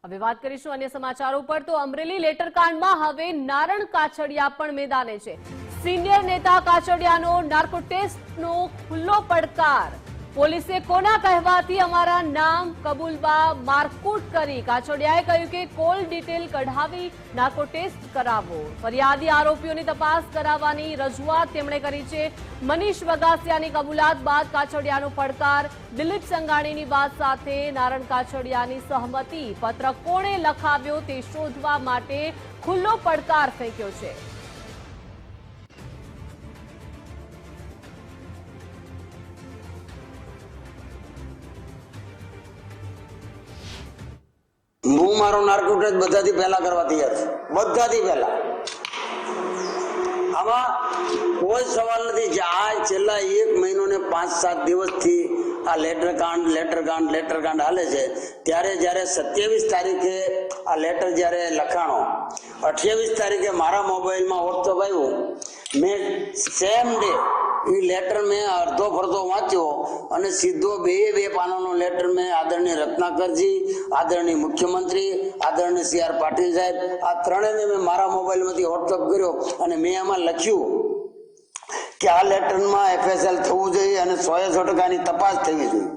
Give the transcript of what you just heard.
હવે વાત કરીશું અન્ય સમાચારો પર તો અમરેલી લેટરકાંડમાં હવે નારણ કાછડિયા પણ મેદાને છે। સિનિયર નેતા કાછડિયાનો નાર્કો ટેસ્ટનો ખુલ્લો પડકાર। પોલીસે કોના કહેવાથી અમારા નામ કબૂલવા મારકૂટ કરી। કાછડિયાએ કહ્યું કે કોલ ડિટેલ કઢાવી નાર્કો ટેસ્ટ કરાવો। ફરિયાદી આરોપીઓની તપાસ કરાવવાની રજૂઆત તેમણે કરી છે। મનીષ વગાસિયાની કબૂલાત બાદ કાછડિયાનો પડકાર। દિલીપ સંઘાણીની વાત સાથે નારણ કાછડિયાની સહમતિ પત્ર કોણે લખાવ્યો તે શોધવા માટે ખુલ્લો પડકાર ફેંક્યો છે। હું મારો નાર્કો ટેસ્ટ બધાથી પહેલા કરવા તૈયાર છું, બધાથી પહેલા। આમાં કોઈ સવાલ નથી જે આ છેલ્લા 1 મહિનો ને 5-7 દિવસથી આ લેટરકાંડ હાલે છે। ત્યારે જ્યારે 27 તારીખે આ લેટર જ્યારે લખાણો, 28 તારીખે મારા મોબાઈલમાં વોટ્સઅપ આવ્યું, મેં સેમ ડે એ લેટર મેં અડધો ફરતો વાંચ્યો અને સીધો બે પાનાનો લેટર મેં આદરણીય રત્નાકરજી, આદરણીય મુખ્યમંત્રી, આદરણીય CR પાટીલ સાહેબ, આ ત્રણેયને મેં મારા મોબાઈલમાંથી વોટ્સઅપ કર્યો અને મેં એમાં લખ્યું કે આ લેટરમાં FSL થવું જોઈએ અને 100% તપાસ થવી જોઈએ।